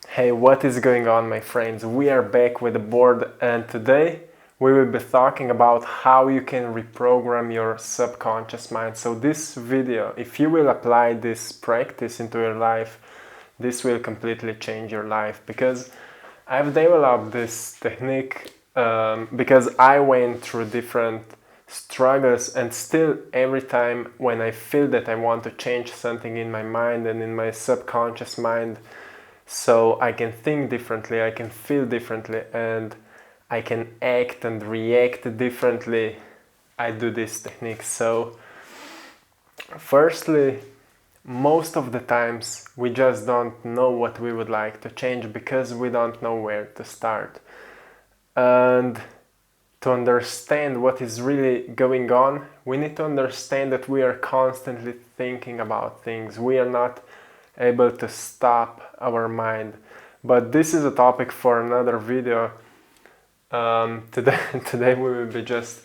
Hey, what is going on, my friends? We are back with the board, and today we will be talking about how you can reprogram your subconscious mind. So this video, if you will apply this practice into your life, this will completely change your life, because I've developed this technique because I went through different struggles, and still every time when I feel that I want to change something in my mind and in my subconscious mind, so I can think differently, I can feel differently, and I can act and react differently, I do this technique. So firstly, most of the times we just don't know what we would like to change because we don't know where to start. And to understand what is really going on, we need to understand that we are constantly thinking about things. We are not able to stop our mind. But this is a topic for another video. Today we will be just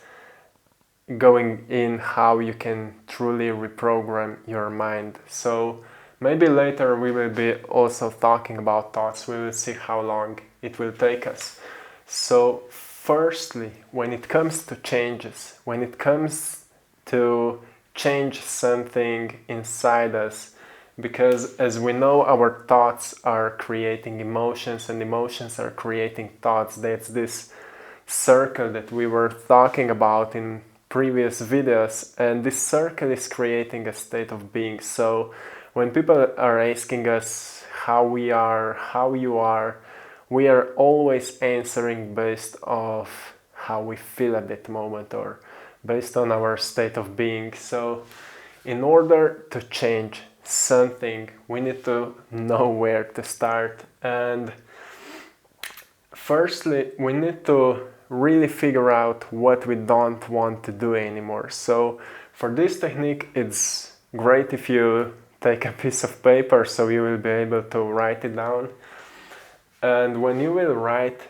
going in how you can truly reprogram your mind. So maybe later we will be also talking about thoughts. We will see how long it will take us. So firstly, when it comes to changes, when it comes to change something inside us, because as we know, our thoughts are creating emotions and emotions are creating thoughts. That's this circle that we were talking about in previous videos, and this circle is creating a state of being. So when people are asking us how we are, how you are, we are always answering based off how we feel at that moment or based on our state of being. So in order to change something, we need to know where to start. And firstly, we need to really figure out what we don't want to do anymore. So for this technique, it's great if you take a piece of paper, so you will be able to write it down. And when you will write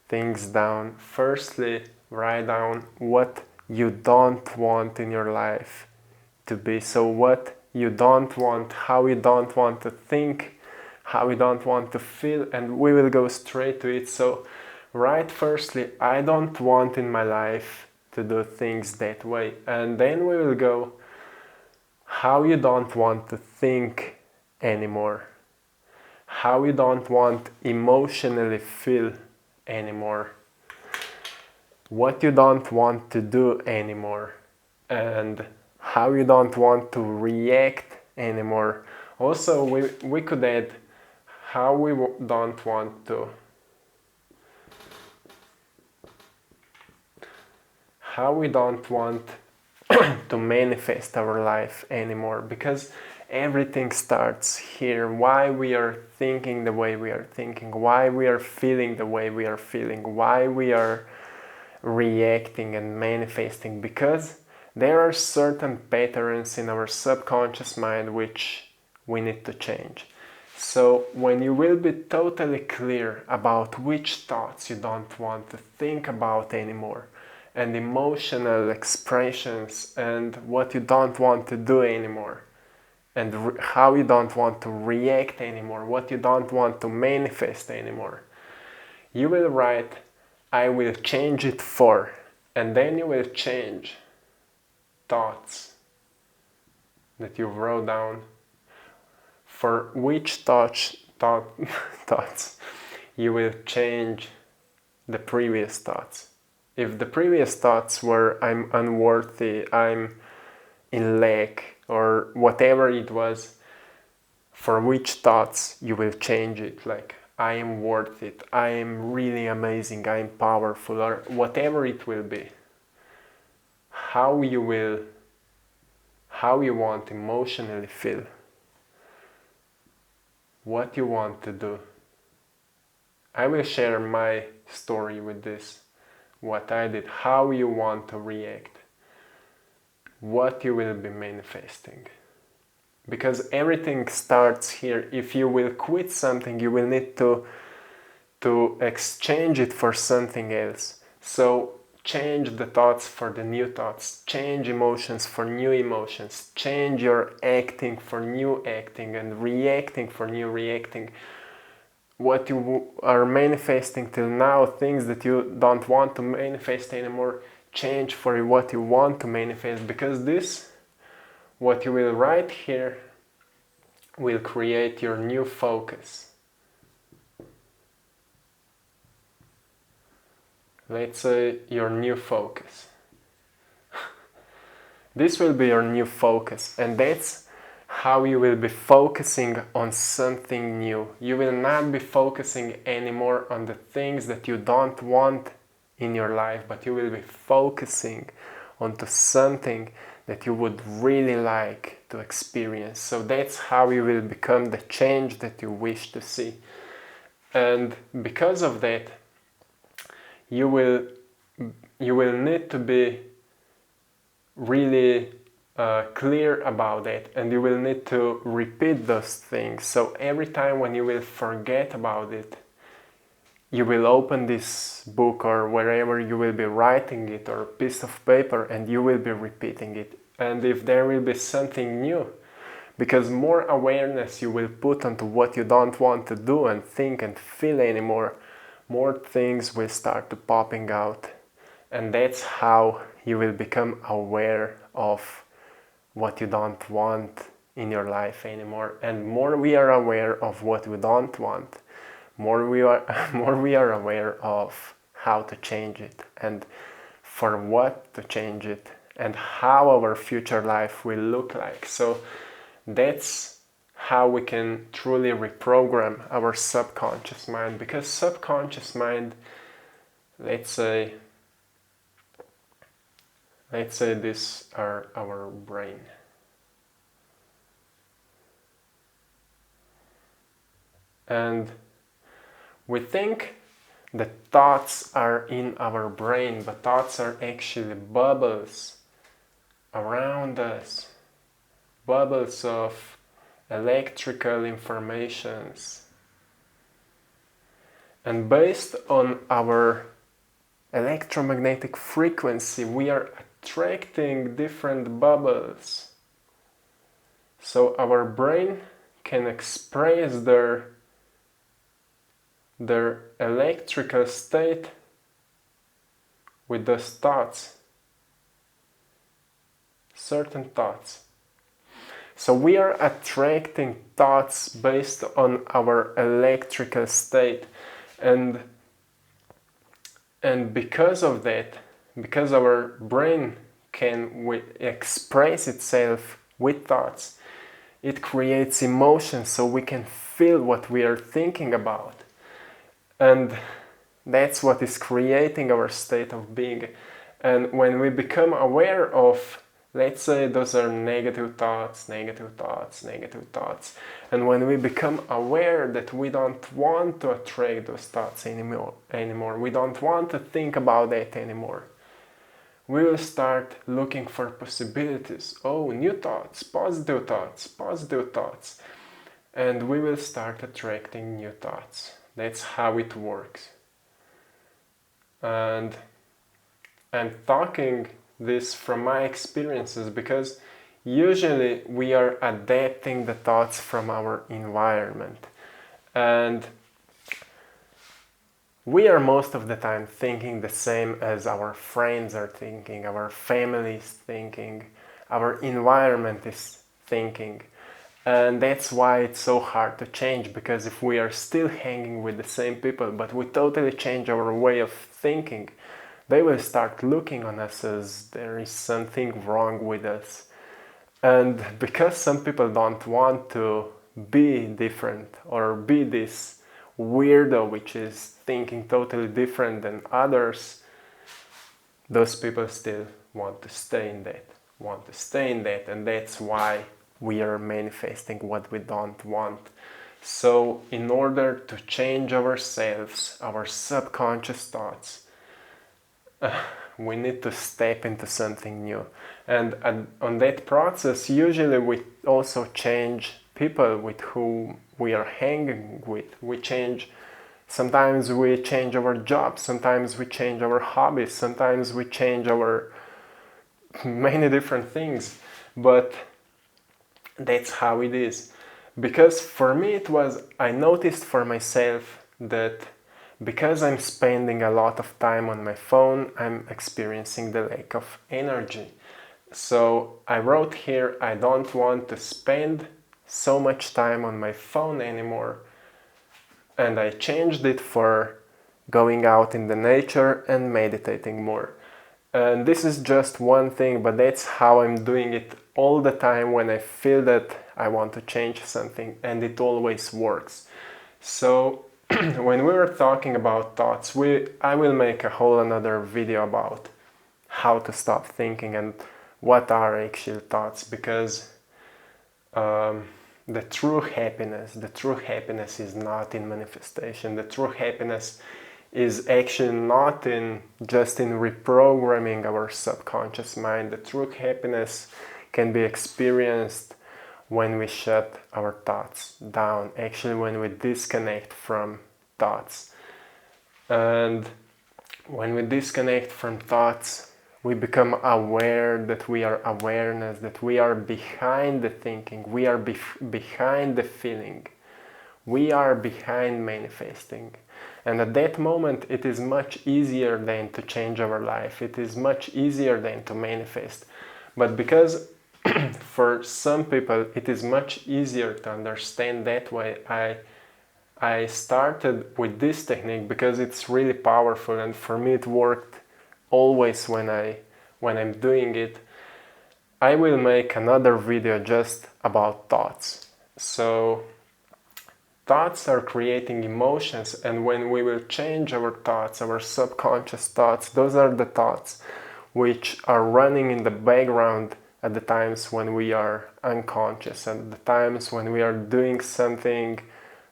things down, firstly write down what you don't want in your life to be. So what you don't want, how you don't want to think, how you don't want to feel, and we will go straight to it. So write firstly, I don't want in my life to do things that way. And then we will go how you don't want to think anymore, how you don't want emotionally feel anymore, what you don't want to do anymore, and how you don't want to react anymore. Also, we could add how we don't want to, how we don't want to manifest our life anymore, because everything starts here. Why we are thinking the way we are thinking, why we are feeling the way we are feeling, why we are reacting and manifesting, because there are certain patterns in our subconscious mind which we need to change. So when you will be totally clear about which thoughts you don't want to think about anymore, and emotional expressions, and what you don't want to do anymore, and how you don't want to react anymore, what you don't want to manifest anymore, you will write, I will change it for, and then you will change thoughts that you wrote down. For which thoughts you will change the previous thoughts. If the previous thoughts were I'm unworthy, I'm in lack, or whatever it was, for which thoughts you will change it, like I am worth it, I am really amazing, I am powerful, or whatever it will be. How you want emotionally feel, what you want to do. I will share my story with this, what I did, how you want to react, what you will be manifesting. Because everything starts here. If you will quit something, you will need to exchange it for something else. So change the thoughts for the new thoughts, change emotions for new emotions, change your acting for new acting, and reacting for new reacting. what you are manifesting till now, things that you don't want to manifest anymore, change for what you want to manifest, because this, what you will write here, will create your new focus. Let's say your new focus. This will be your new focus, and that's how you will be focusing on something new. You will not be focusing anymore on the things that you don't want in your life, but you will be focusing onto something that you would really like to experience. So that's how you will become the change that you wish to see. And because of that, you will need to be really clear about it, and you will need to repeat those things. So every time when you will forget about it, you will open this book or wherever you will be writing it, or a piece of paper, and you will be repeating it. And if there will be something new, because more awareness you will put onto what you don't want to do and think and feel anymore, more things will start to popping out. And that's how you will become aware of what you don't want in your life anymore. And more we are aware of what we don't want, more we are aware of how to change it, and for what to change it, and how our future life will look like. So that's how we can truly reprogram our subconscious mind, because subconscious mind, let's say these are our brain. And we think that thoughts are in our brain, but thoughts are actually bubbles around us, bubbles of electrical informations. And based on our electromagnetic frequency, we are attracting different bubbles. So our brain can express their electrical state with those thoughts, certain thoughts. So we are attracting thoughts based on our electrical state, and because of that, because our brain can express itself with thoughts, it creates emotions, so we can feel what we are thinking about. And that's what is creating our state of being. And when we become aware of, let's say those are negative thoughts, and when we become aware that we don't want to attract those thoughts anymore, we don't want to think about that anymore, we will start looking for possibilities. Oh, new thoughts, positive thoughts. And we will start attracting new thoughts. That's how it works. And I'm talking this from my experiences, because usually we are adapting the thoughts from our environment. And we are most of the time thinking the same as our friends are thinking, our family is thinking, our environment is thinking. And that's why it's so hard to change, because if we are still hanging with the same people, but we totally change our way of thinking, they will start looking on us as there is something wrong with us. And because some people don't want to be different or be this weirdo which is thinking totally different than others, those people still want to stay in that, and that's why we are manifesting what we don't want. So in order to change ourselves, our subconscious thoughts, we need to step into something new. And on that process, usually we also change people with whom we are hanging with. Sometimes we change our jobs, sometimes we change our hobbies, sometimes we change our many different things. But that's how it is. Because for me I noticed for myself that because I'm spending a lot of time on my phone, I'm experiencing the lack of energy. So I wrote here, I don't want to spend so much time on my phone anymore. And I changed it for going out in the nature and meditating more. And this is just one thing, but that's how I'm doing it all the time when I feel that I want to change something, and it always works. So when we were talking about thoughts, I will make a whole another video about how to stop thinking and what are actual thoughts, because the true happiness is not in manifestation. The true happiness is actually not in just in reprogramming our subconscious mind. The true happiness can be experienced when we shut our thoughts down, actually when we disconnect from thoughts. And when we disconnect from thoughts, we become aware that we are awareness, that we are behind the thinking, we are behind the feeling, we are behind manifesting. And at that moment, it is much easier than to change our life. It is much easier than to manifest. But because for some people, it is much easier to understand that way, I started with this technique because it's really powerful, and for me it worked always when I'm doing it. I will make another video just about thoughts. So thoughts are creating emotions, and when we will change our thoughts, our subconscious thoughts, those are the thoughts which are running in the background at the times when we are unconscious, at the times when we are doing something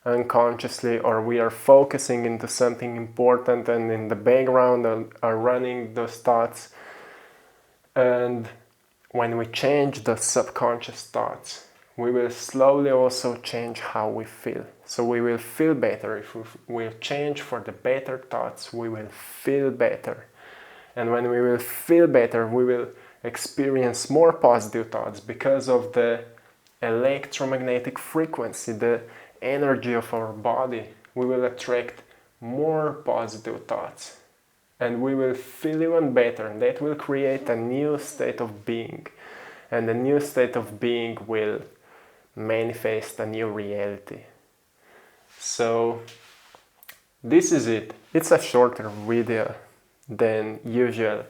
unconsciously, or we are focusing into something important, and in the background are running those thoughts. And when we change the subconscious thoughts, we will slowly also change how we feel. So we will feel better. If we change for the better thoughts, we will feel better. And when we will feel better, we will experience more positive thoughts because of the electromagnetic frequency, the energy of our body. We will attract more positive thoughts, and we will feel even better, and that will create a new state of being, and the new state of being will manifest a new reality. So this is it. It's a shorter video than usual,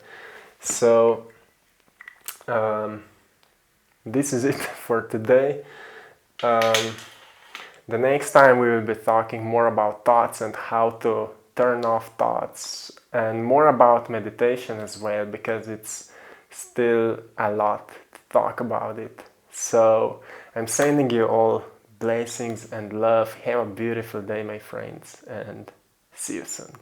so this is it for today. The next time we will be talking more about thoughts and how to turn off thoughts, and more about meditation as well, because it's still a lot to talk about it. So I'm sending you all blessings and love. Have a beautiful day, my friends, and see you soon.